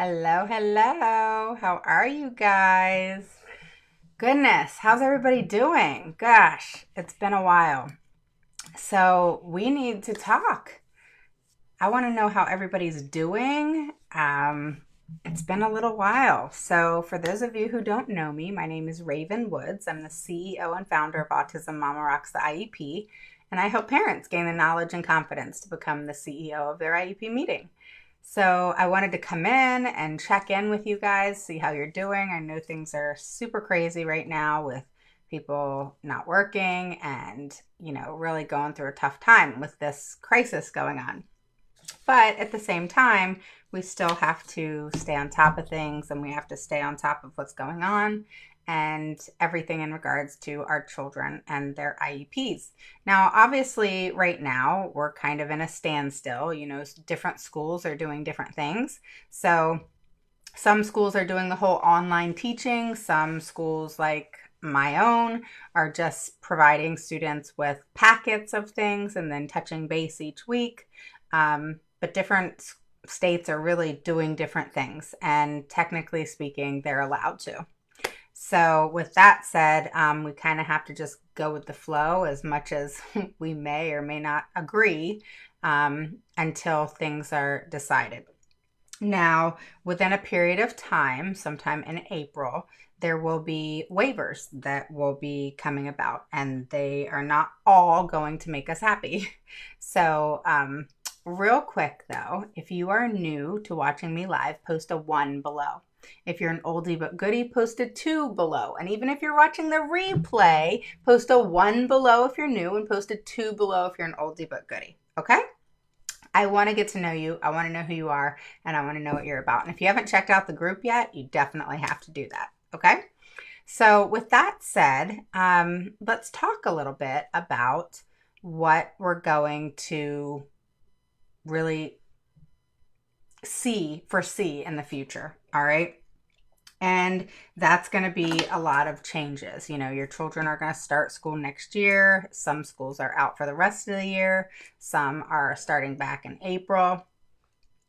Hello, hello. How are you guys? Goodness, how's everybody doing? Gosh, it's been a while. So, we need to talk. I want to know how everybody's doing. It's been a little while. So, for those of you who don't know me, my name is Raven Woods. I'm the CEO and founder of Autism Mama Rocks the IEP, and I help parents gain the knowledge and confidence to become the CEO of their IEP meeting. So I wanted to come in and check in with you guys, see how you're doing. I know things are super crazy right now with people not working and, really going through a tough time with this crisis going on. But at the same time, we still have to stay on top of things and we have to stay on top of what's going on and everything in regards to our children and their IEPs. Now, obviously, right now, we're kind of in a standstill. Different schools are doing different things. So, some schools are doing the whole online teaching, some schools, like my own, are just providing students with packets of things and then touching base each week. But different states are really doing different things, and technically speaking, they're allowed to. So, with that said, we kind of have to just go with the flow as much as we may or may not agree until things are decided. Now, within a period of time, sometime in April, there will be waivers that will be coming about, and they are not all going to make us happy. So, real quick though, if you are new to watching me live, post a 1 below. If you're an oldie but goodie, post a 2 below. And even if you're watching the replay, post a 1 below if you're new and post a 2 below if you're an oldie but goodie. Okay? I want to get to know you. I want to know who you are, and I want to know what you're about. And if you haven't checked out the group yet, you definitely have to do that. Okay? So, with that said, let's talk a little bit about what we're going to really foresee in the future. All right. And that's going to be a lot of changes. Your children are going to start school next year. Some schools are out for the rest of the year. Some are starting back in April.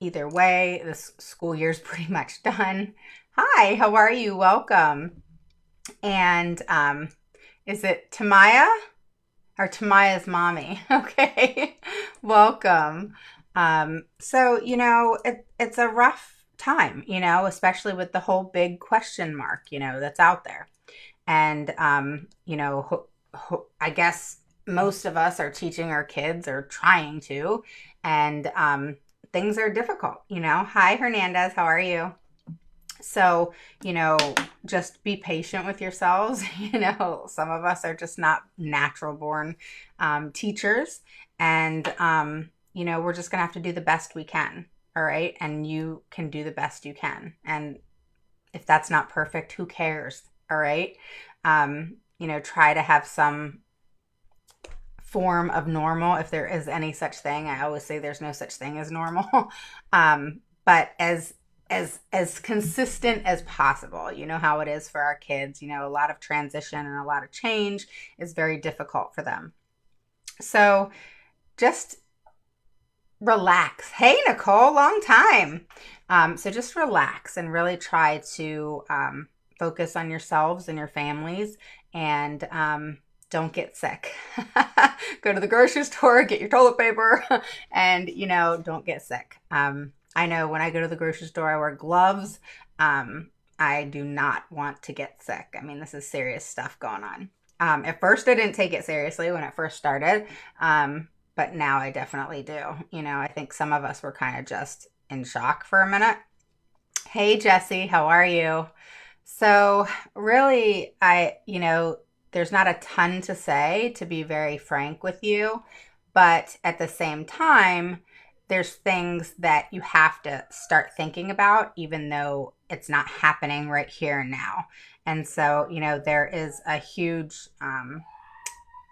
Either way, this school year's pretty much done. Hi, how are you? Welcome. And is it Tamaya or Tamaya's mommy? Okay. Welcome. So, it's a rough time, especially with the whole big question mark, that's out there. And, I guess most of us are teaching our kids or trying to, and things are difficult, Hi, Hernandez, how are you? So, just be patient with yourselves. Some of us are just not natural born teachers. And, we're just going to have to do the best we can. All right. And you can do the best you can. And if that's not perfect, who cares? All right. Try to have some form of normal if there is any such thing. I always say there's no such thing as normal. But as consistent as possible. You know how it is for our kids. A lot of transition and a lot of change is very difficult for them. So just relax. Hey, Nicole, long time. So just relax and really try to focus on yourselves and your families, and don't get sick. Go to the grocery store, get your toilet paper, and, don't get sick. I know when I go to the grocery store, I wear gloves. I do not want to get sick. I mean, this is serious stuff going on. At first, I didn't take it seriously when it first started. But now I definitely do. I think some of us were kind of just in shock for a minute. Hey, Jesse, how are you? So really, there's not a ton to say, to be very frank with you. But at the same time, there's things that you have to start thinking about, even though it's not happening right here and now. And so, there is a huge,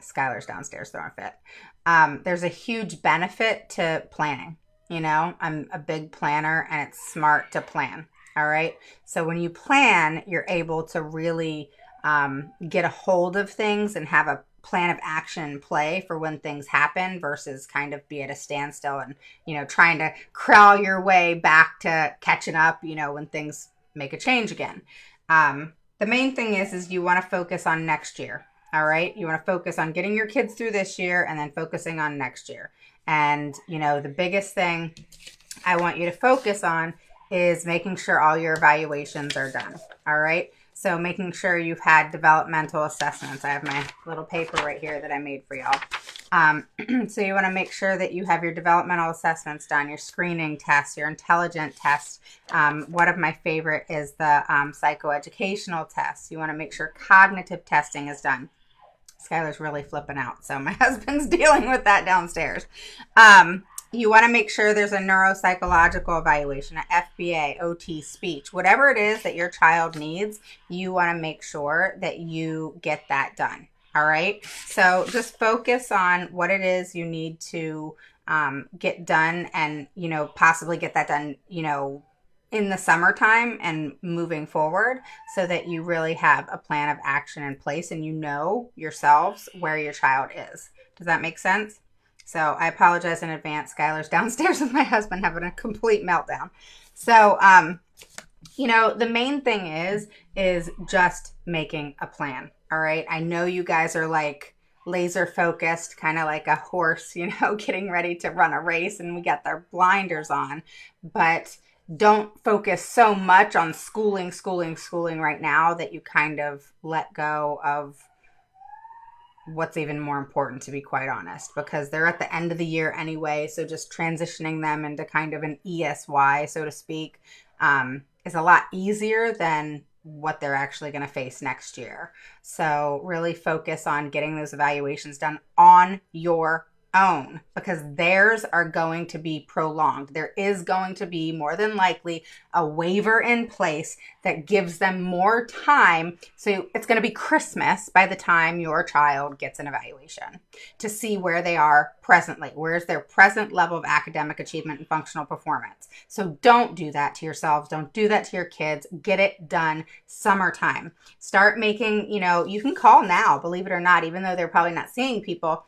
Skylar's downstairs throwing a fit. There's a huge benefit to planning. I'm a big planner, and it's smart to plan. All right. So when you plan, you're able to really get a hold of things and have a plan of action play for when things happen versus kind of be at a standstill and, trying to crawl your way back to catching up, when things make a change again. The main thing is you want to focus on next year. All right. You want to focus on getting your kids through this year and then focusing on next year. And, the biggest thing I want you to focus on is making sure all your evaluations are done. All right. So making sure you've had developmental assessments. I have my little paper right here that I made for y'all. So you want to make sure that you have your developmental assessments done, your screening tests, your intelligent tests. One of my favorite is the psychoeducational tests. You want to make sure cognitive testing is done. Skylar's really flipping out, so my husband's dealing with that downstairs. You want to make sure there's a neuropsychological evaluation, an FBA, OT, speech, whatever it is that your child needs, you want to make sure that you get that done. All right. So just focus on what it is you need to get done and, possibly get that done, in the summertime and moving forward so that you really have a plan of action in place and yourselves where your child is. Does that make sense? So I apologize in advance. Skylar's downstairs with my husband having a complete meltdown. So, the main thing is just making a plan. All right. I know you guys are like laser focused, kind of like a horse, getting ready to run a race and we got their blinders on, but don't focus so much on schooling right now that you kind of let go of what's even more important, to be quite honest, because they're at the end of the year anyway. So just transitioning them into kind of an ESY, so to speak, is a lot easier than what they're actually going to face next year. So really focus on getting those evaluations done on your own because theirs are going to be prolonged. There is going to be more than likely a waiver in place that gives them more time. So it's going to be Christmas by the time your child gets an evaluation to see where they are presently. Where's their present level of academic achievement and functional performance? So don't do that to yourselves. Don't do that to your kids. Get it done summertime. Start making, you can call now, believe it or not, even though they're probably not seeing people.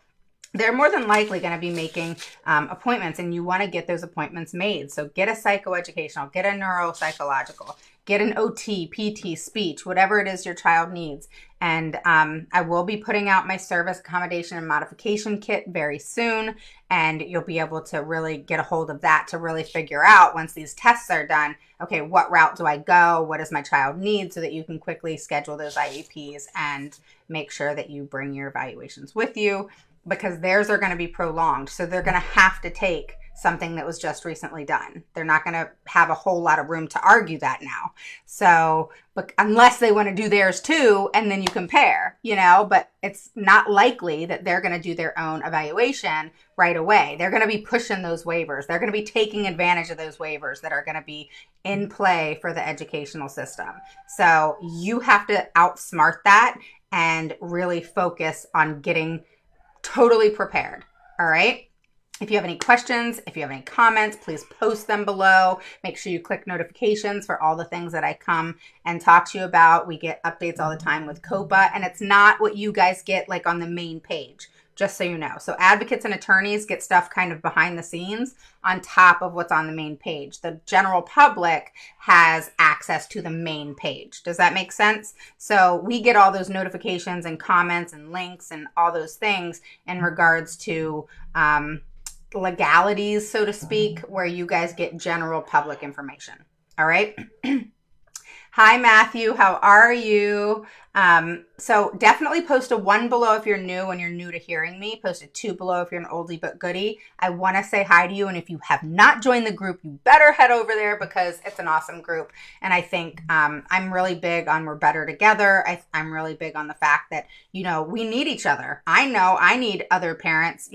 They're more than likely going to be making appointments and you want to get those appointments made. So get a psychoeducational, get a neuropsychological, get an OT, PT, speech, whatever it is your child needs. And I will be putting out my service accommodation and modification kit very soon. And you'll be able to really get a hold of that to really figure out once these tests are done, okay, what route do I go? What does my child need so that you can quickly schedule those IEPs and make sure that you bring your evaluations with you. Because theirs are going to be prolonged. So they're going to have to take something that was just recently done. They're not going to have a whole lot of room to argue that now. So, but unless they want to do theirs too, and then you compare, but it's not likely that they're going to do their own evaluation right away. They're going to be pushing those waivers. They're going to be taking advantage of those waivers that are going to be in play for the educational system. So you have to outsmart that and really focus on getting totally prepared. All right. If you have any questions, if you have any comments, please post them below. Make sure you click notifications for all the things that I come and talk to you about. We get updates all the time with COPA, and it's not what you guys get like on the main page, just so you know. So advocates and attorneys get stuff kind of behind the scenes on top of what's on the main page. The general public has access to the main page. Does that make sense? So we get all those notifications and comments and links and all those things in regards to legalities, so to speak, where you guys get general public information. All right. Hi, Matthew. How are you? So definitely post a 1 below if you're new and you're new to hearing me. Post a 2 below if you're an oldie but goodie. I want to say hi to you. And if you have not joined the group, you better head over there because it's an awesome group. And I think I'm really big on we're better together. I'm really big on the fact that, we need each other. I know I need other parents,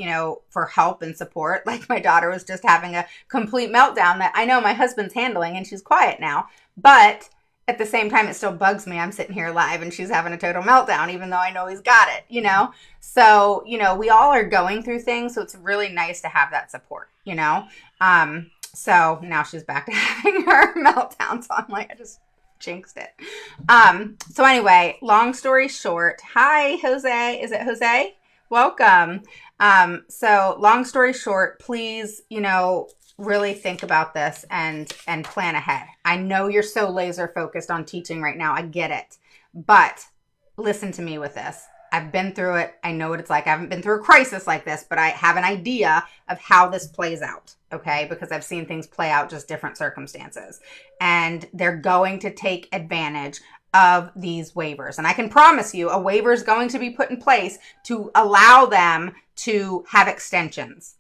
for help and support. Like my daughter was just having a complete meltdown that I know my husband's handling and she's quiet now. But at the same time, it still bugs me. I'm sitting here live and she's having a total meltdown, even though I know he's got it, So, we all are going through things. So it's really nice to have that support, So now she's back to having her meltdown. So I'm like, Jinxed it. So anyway, long story short, hi Jose. Is it Jose? Welcome. So long story short, please, really think about this and plan ahead. I know you're so laser focused on teaching right now. I get it. But listen to me with this. I've been through it. I know what it's like. I haven't been through a crisis like this, but I have an idea of how this plays out, okay? Because I've seen things play out, just different circumstances. And they're going to take advantage of these waivers. And I can promise you a waiver is going to be put in place to allow them to have extensions.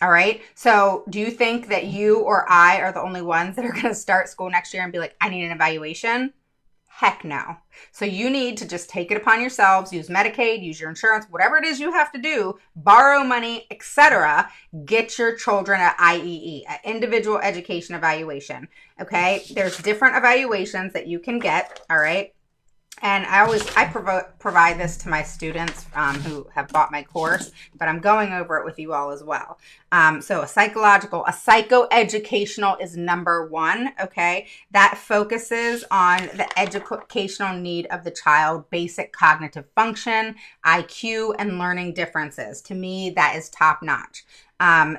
All right. So do you think that you or I are the only ones that are going to start school next year and be like, I need an evaluation? Heck no. So you need to just take it upon yourselves, use Medicaid, use your insurance, whatever it is you have to do, borrow money, etc. Get your children at IEE, an individual education evaluation. Okay. There's different evaluations that you can get. All right. And I provide this to my students who have bought my course, but I'm going over it with you all as well. So a psychoeducational is number one, okay? That focuses on the educational need of the child, basic cognitive function, IQ, and learning differences. To me, that is top notch.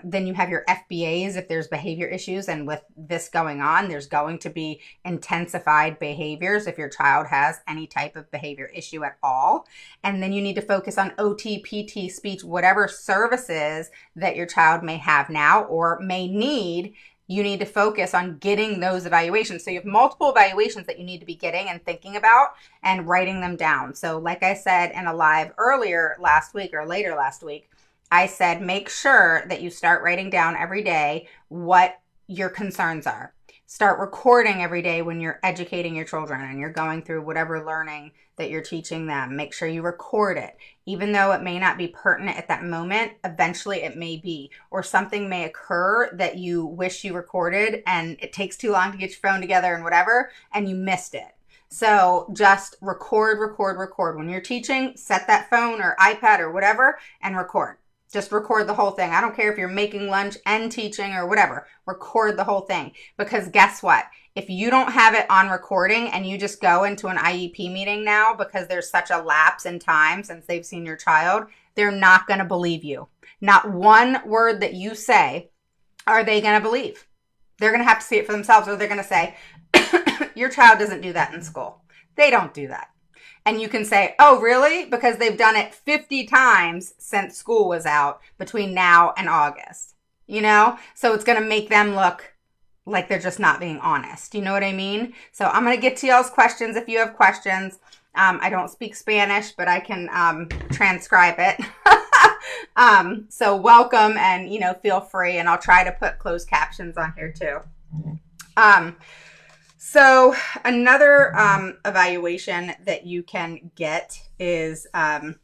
Then you have your FBAs if there's behavior issues. And with this going on, there's going to be intensified behaviors if your child has any type of behavior issue at all. And then you need to focus on OT, PT, speech, whatever services that your child may have now or may need. You need to focus on getting those evaluations. So you have multiple evaluations that you need to be getting and thinking about and writing them down. So like I said in a live earlier last week or later last week, I said, make sure that you start writing down every day what your concerns are. Start recording every day when you're educating your children and you're going through whatever learning that you're teaching them. Make sure you record it. Even though it may not be pertinent at that moment, eventually it may be. Or something may occur that you wish you recorded and it takes too long to get your phone together and whatever, and you missed it. So just record. When you're teaching, set that phone or iPad or whatever and record. Just record the whole thing. I don't care if you're making lunch and teaching or whatever. Record the whole thing. Because guess what? If you don't have it on recording and you just go into an IEP meeting now because there's such a lapse in time since they've seen your child, they're not going to believe you. Not one word that you say are they going to believe. They're going to have to see it for themselves, or they're going to say, your child doesn't do that in school. They don't do that. And you can say, oh, really? Because they've done it 50 times since school was out between now and August, So it's going to make them look like they're just not being honest. You know what I mean? So I'm going to get to y'all's questions if you have questions. I don't speak Spanish, but I can transcribe it. So welcome and, feel free. And I'll try to put closed captions on here too. So another evaluation that you can get is an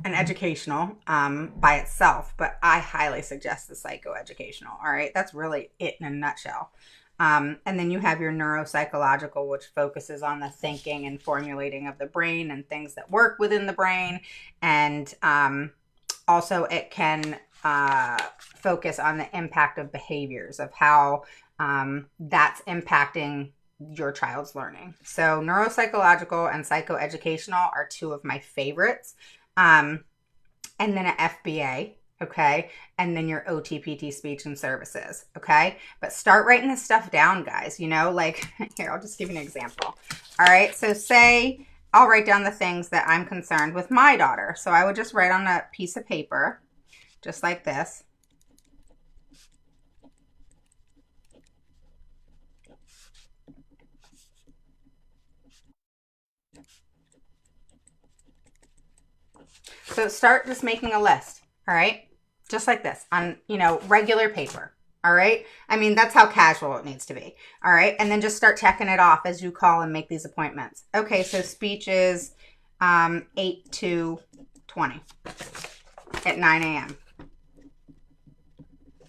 educational by itself, but I highly suggest the psychoeducational. All right, that's really it in a nutshell. And then you have your neuropsychological, which focuses on the thinking and formulating of the brain and things that work within the brain. And also it can focus on the impact of behaviors, of how that's impacting your child's learning. So neuropsychological and psychoeducational are two of my favorites. And then an FBA, okay? And then your OTPT, speech and services, okay? But start writing this stuff down, guys, here, I'll just give you an example. All right, so say I'll write down the things that I'm concerned with my daughter. So I would just write on a piece of paper, just like this. So start just making a list, all right? Just like this on, regular paper, all right? I mean, that's how casual it needs to be, all right? And then just start checking it off as you call and make these appointments. Okay, so speech is 8 to 20 at 9 a.m.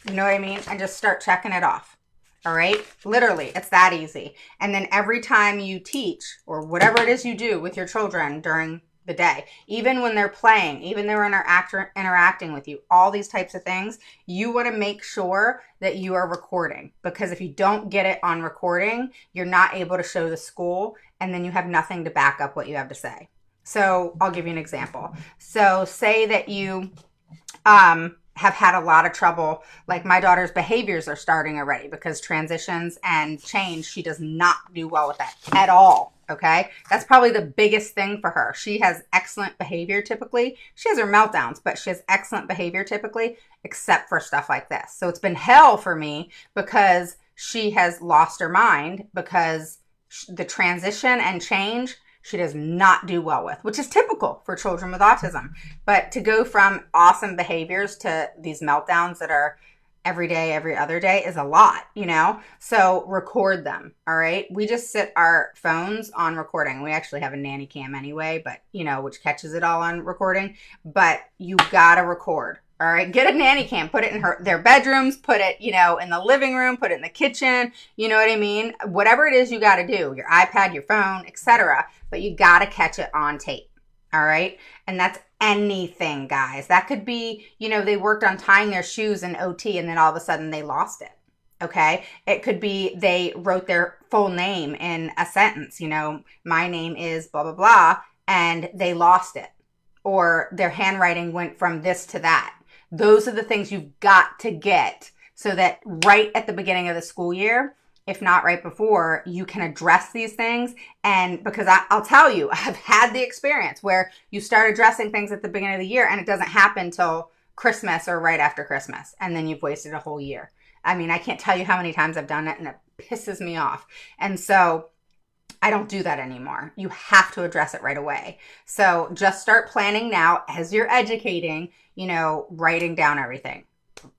You know what I mean? And just start checking it off. All right. Literally, it's that easy. And then every time you teach or whatever it is you do with your children during the day. Even when they're playing, even they're interacting with you, all these types of things, you want to make sure that you are recording, because if you don't get it on recording, you're not able to show the school, and then you have nothing to back up what you have to say. So I'll give you an example. So say that you have had a lot of trouble. Like my daughter's behaviors are starting already because transitions and change, she does not do well with that at all. Okay. That's probably the biggest thing for her. She has excellent behavior typically. She has her meltdowns, but she has excellent behavior typically, except for stuff like this. So it's been hell for me because she has lost her mind because the transition and change she does not do well with, which is typical for children with autism. But to go from awesome behaviors to these meltdowns that are every day, every other day is a lot, you know? So record them, all right? We just sit our phones on recording. We actually have a nanny cam anyway, but, you know, which catches it all on recording. But you gotta record. All right, get a nanny cam, put it in their bedrooms, put it, you know, in the living room, put it in the kitchen. You know what I mean? Whatever it is you got to do, your iPad, your phone, etc. But you got to catch it on tape. All right. And that's anything, guys. That could be, you know, they worked on tying their shoes in OT and then all of a sudden they lost it. Okay. It could be they wrote their full name in a sentence, you know, my name is blah, blah, blah, and they lost it. Or their handwriting went from this to that. Those are the things you've got to get so that right at the beginning of the school year, if not right before, you can address these things. And because I'll tell you, I've had the experience where you start addressing things at the beginning of the year and it doesn't happen till Christmas or right after Christmas. And then you've wasted a whole year. I mean, I can't tell you how many times I've done it and it pisses me off. And so I don't do that anymore. You have to address it right away. So just start planning now as you're educating, you know, writing down everything,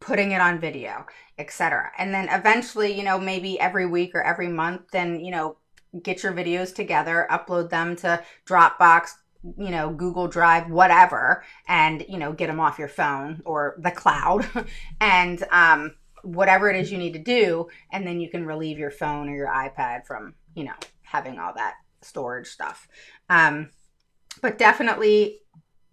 putting it on video, etc. And then eventually, you know, maybe every week or every month, then, you know, get your videos together, upload them to Dropbox, you know, Google Drive, whatever, and, you know, get them off your phone or the cloud and whatever it is you need to do. And then you can relieve your phone or your iPad from, you know, having all that storage stuff. But definitely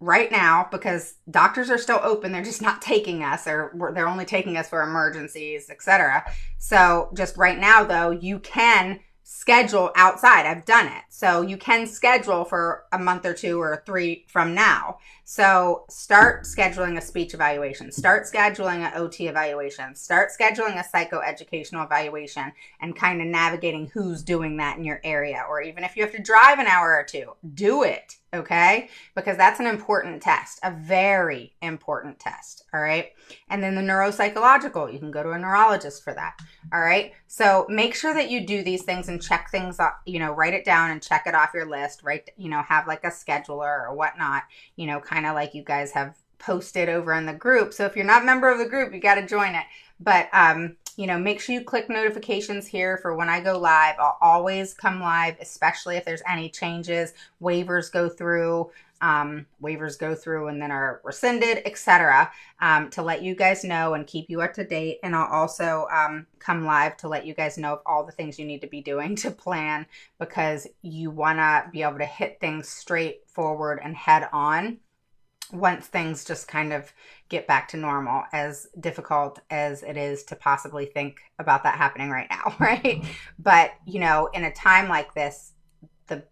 right now, because doctors are still open, they're just not taking us, or they're only taking us for emergencies, etc. So just right now, though, you can schedule outside. I've done it. So you can schedule for a month or 2 or 3 from now. So start scheduling a speech evaluation, start scheduling an OT evaluation, start scheduling a psychoeducational evaluation, and kind of navigating who's doing that in your area. Or even if you have to drive an hour or 2, do it. Okay? Because that's an important test, a very important test. All right. And then the neuropsychological, you can go to a neurologist for that. All right. So make sure that you do these things and check things up, you know, write it down and check it off your list, right? You know, have like a scheduler or whatnot, you know, kind of like you guys have posted over in the group. So if you're not a member of the group, you got to join it. But, you know, make sure you click notifications here for when I go live. I'll always come live, especially if there's any changes, waivers go through, and then are rescinded, etc. To let you guys know and keep you up to date. And I'll also come live to let you guys know of all the things you need to be doing to plan, because you want to be able to hit things straight forward and head on once things just kind of get back to normal, as difficult as it is to possibly think about that happening right now, right? But, you know, in a time like this, the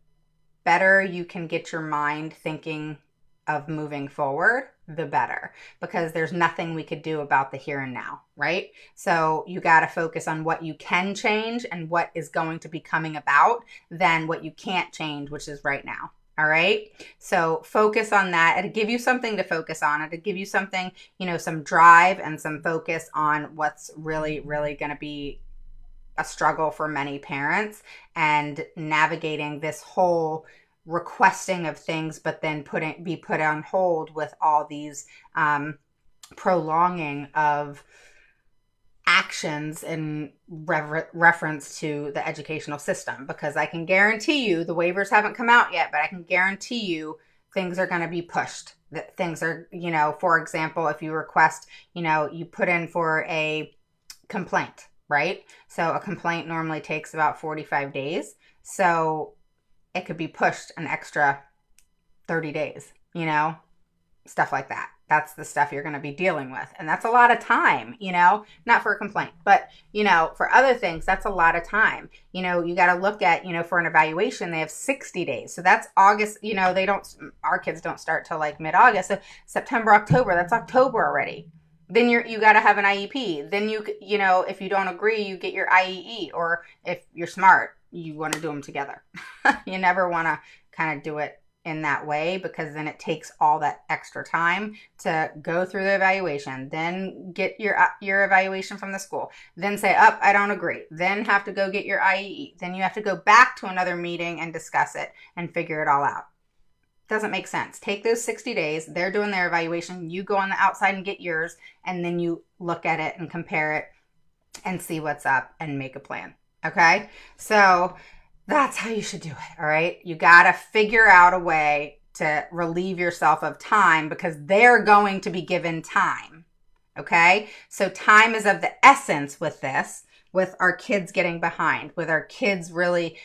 better you can get your mind thinking of moving forward, the better, because there's nothing we could do about the here and now, right? So you got to focus on what you can change and what is going to be coming about than what you can't change, which is right now. All right. So focus on that. It'll give you something to focus on. It'll give you something, you know, some drive and some focus on what's really, really going to be a struggle for many parents, and navigating this whole requesting of things, but then be put on hold with all these prolonging of actions in reference to the educational system. Because I can guarantee you, the waivers haven't come out yet, but I can guarantee you things are going to be pushed. That things are, you know, for example, if you request, you know, you put in for a complaint, right? So a complaint normally takes about 45 days. So it could be pushed an extra 30 days, stuff like that. That's the stuff you're going to be dealing with. And that's a lot of time, not for a complaint, but, for other things, that's a lot of time. You got to look at, for an evaluation, they have 60 days. So that's August, our kids don't start till like mid-August. So September, October, that's October already. Then you got to have an IEP. Then if you don't agree, you get your IEE, or if you're smart, you want to do them together. You never want to kind of do it in that way, because then it takes all that extra time to go through the evaluation, then get your evaluation from the school, then say, I don't agree, then have to go get your IEE, then you have to go back to another meeting and discuss it and figure it all out. Doesn't make sense. Take those 60 days, they're doing their evaluation, you go on the outside and get yours, and then you look at it and compare it and see what's up and make a plan. Okay? So that's how you should do it, all right? You got to figure out a way to relieve yourself of time, because they're going to be given time, okay? So time is of the essence with this, with our kids getting behind, with our kids really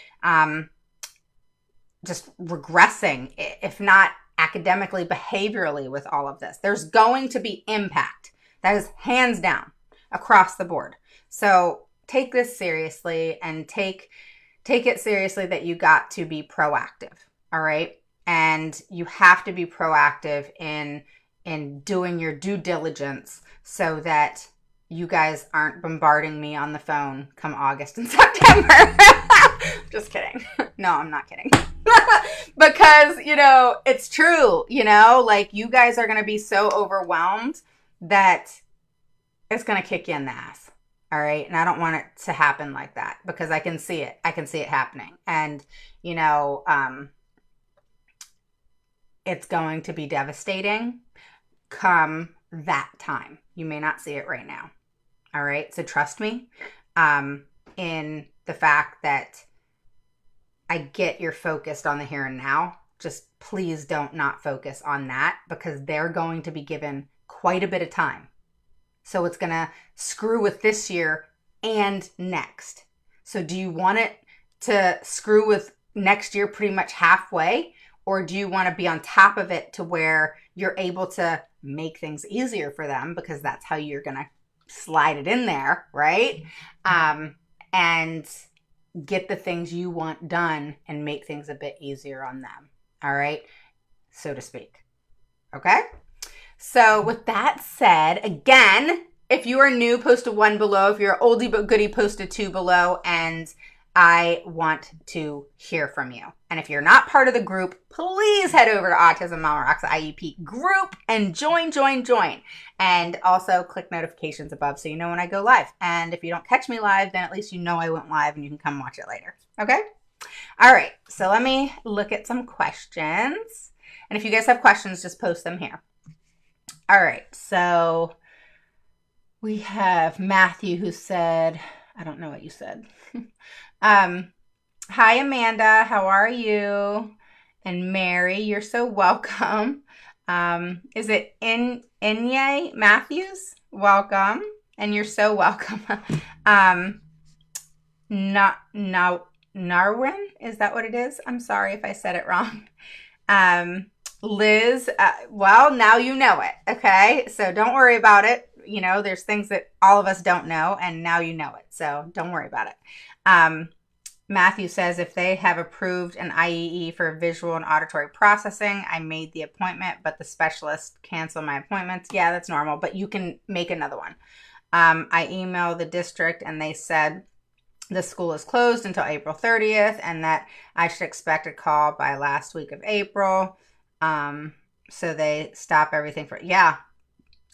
just regressing, if not academically, behaviorally, with all of this. There's going to be impact. That is hands down across the board. So take this seriously, and take it seriously that you got to be proactive, all right? And you have to be proactive in doing your due diligence, so that you guys aren't bombarding me on the phone come August and September. Just kidding. No, I'm not kidding. Because, it's true, like, you guys are going to be so overwhelmed that it's going to kick you in the ass. All right. And I don't want it to happen like that, because I can see it. I can see it happening. And, it's going to be devastating come that time. You may not see it right now. All right. So trust me in the fact that I get you're focused on the here and now. Just please don't not focus on that, because they're going to be given quite a bit of time. So it's going to screw with this year and next. So do you want it to screw with next year pretty much halfway? Or do you want to be on top of it to where you're able to make things easier for them, because that's how you're going to slide it in there, right? And get the things you want done and make things a bit easier on them. All right? So to speak. Okay? So with that said, again, if you are new, post a 1 below. If you're an oldie but goodie, post a 2 below. And I want to hear from you. And if you're not part of the group, please head over to Autism Mama Rocks IEP group and join. And also click notifications above so you know when I go live. And if you don't catch me live, then at least you know I went live and you can come watch it later. Okay? All right. So let me look at some questions. And if you guys have questions, just post them here. All right, so we have Matthew who said, I don't know what you said. Hi, Amanda. How are you? And Mary, you're so welcome. Is it Inye Matthews? Welcome. And you're so welcome. Narwin, is that what it is? I'm sorry if I said it wrong. Liz, well, now you know it, okay? So don't worry about it. There's things that all of us don't know, and now you know it. So don't worry about it. Matthew says, if they have approved an IEE for visual and auditory processing, I made the appointment, but the specialist canceled my appointments. Yeah, that's normal, but you can make another one. I emailed the district, and they said the school is closed until April 30th, and that I should expect a call by last week of April. So they stop everything yeah.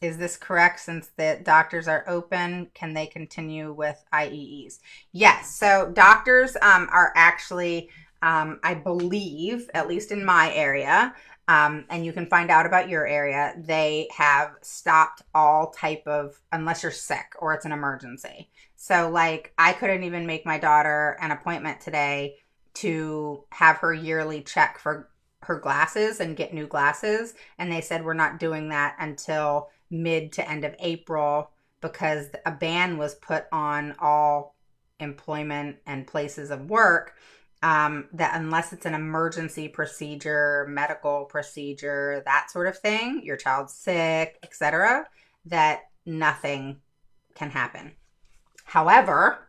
Is this correct? Since the doctors are open, can they continue with IEEs? Yes. So doctors are actually, I believe, at least in my area, and you can find out about your area, they have stopped all type of, unless you're sick or it's an emergency. So like I couldn't even make my daughter an appointment today to have her yearly check for her glasses and get new glasses. And they said, we're not doing that until mid to end of April, because a ban was put on all employment and places of work that unless it's an emergency procedure, medical procedure, that sort of thing, your child's sick, etc., that nothing can happen. However,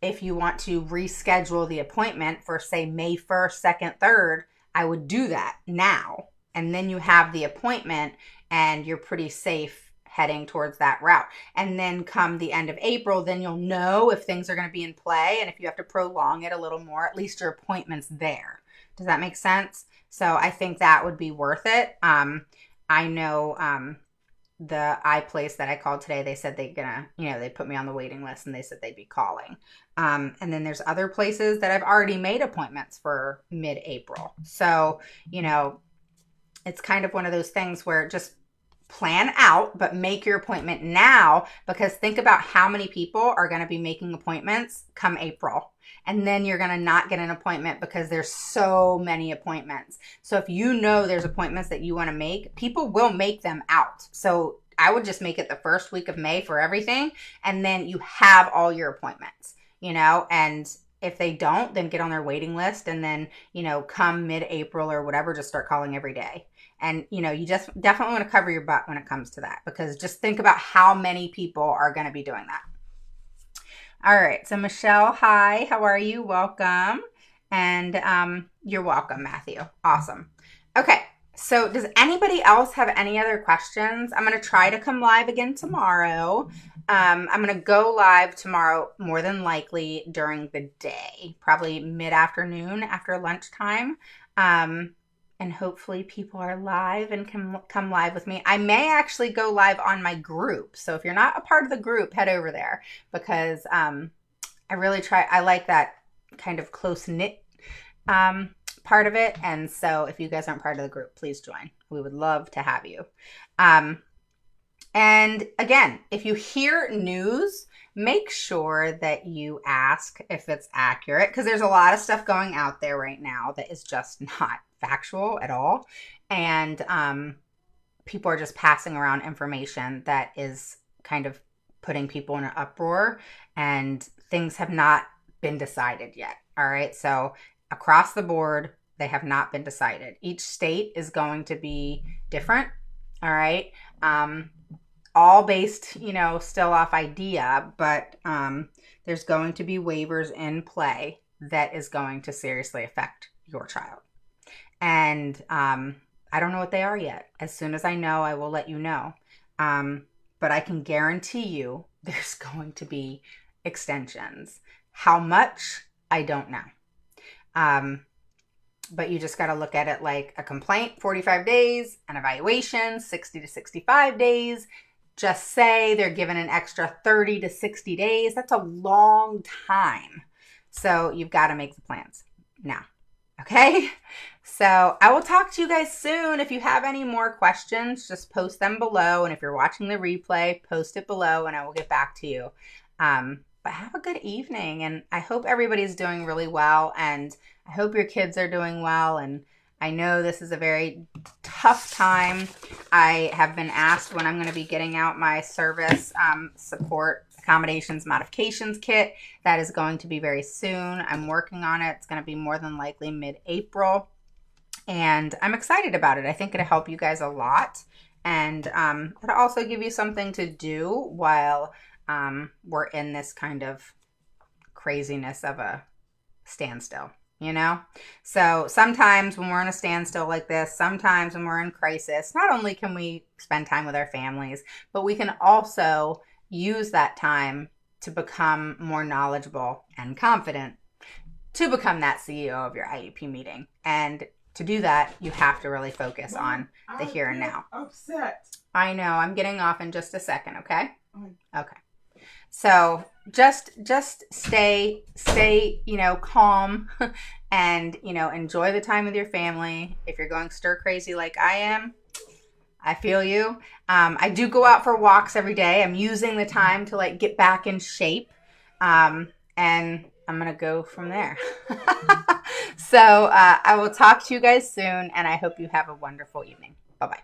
if you want to reschedule the appointment for, say, May 1st, 2nd, 3rd, I would do that now. And then you have the appointment and you're pretty safe heading towards that route. And then come the end of April, then you'll know if things are going to be in play. And if you have to prolong it a little more, at least your appointment's there. Does that make sense? So I think that would be worth it. I know the eye place that I called today, they said they put me on the waiting list and they said they'd be calling. And then there's other places that I've already made appointments for mid-April. So, it's kind of one of those things where just plan out, but make your appointment now, because think about how many people are going to be making appointments come April. And then you're going to not get an appointment because there's so many appointments. So if you know there's appointments that you want to make, people will make them out. So I would just make it the first week of May for everything. And then you have all your appointments, and if they don't, then get on their waiting list. And then, come mid-April or whatever, just start calling every day. And, you just definitely want to cover your butt when it comes to that, because just think about how many people are going to be doing that. All right. So Michelle, hi, how are you? Welcome. And you're welcome, Matthew. Awesome. Okay. So does anybody else have any other questions? I'm going to try to come live again tomorrow. I'm going to go live tomorrow, more than likely during the day, probably mid-afternoon after lunchtime. And hopefully people are live and can come live with me. I may actually go live on my group. So if you're not a part of the group, head over there, because I like that kind of close-knit part of it. And so if you guys aren't part of the group, please join. We would love to have you. And again, if you hear news, make sure that you ask if it's accurate, because there's a lot of stuff going out there right now that is just not factual at all. And people are just passing around information that is kind of putting people in an uproar, and things have not been decided yet. All right. So across the board, they have not been decided. Each state is going to be different. All right. All based, still off idea, but there's going to be waivers in play that is going to seriously affect your child. And I don't know what they are yet. As soon as I know, I will let you know. But I can guarantee you there's going to be extensions. How much? I don't know. But you just got to look at it like a complaint, 45 days, an evaluation, 60 to 65 days. Just say they're given an extra 30 to 60 days. That's a long time. So you've got to make the plans now. Okay? So I will talk to you guys soon. If you have any more questions, just post them below. And if you're watching the replay, post it below and I will get back to you. But have a good evening. And I hope everybody's doing really well. And I hope your kids are doing well. And I know this is a very tough time. I have been asked when I'm going to be getting out my service support accommodations modifications kit. That is going to be very soon. I'm working on it. It's going to be more than likely mid-April. And I'm excited about it. I think it'll help you guys a lot. And it'll also give you something to do while we're in this kind of craziness of a standstill. So sometimes when we're in a standstill like this, sometimes when we're in crisis, not only can we spend time with our families, but we can also use that time to become more knowledgeable and confident to become that CEO of your IEP meeting. And to do that, you have to really focus on the here and now. Upset. I know. I'm getting off in just a second, okay? Okay. So just stay, calm and, enjoy the time with your family. If you're going stir crazy like I am, I feel you. I do go out for walks every day. I'm using the time to get back in shape. And I'm going to go from there. So I will talk to you guys soon and I hope you have a wonderful evening. Bye-bye.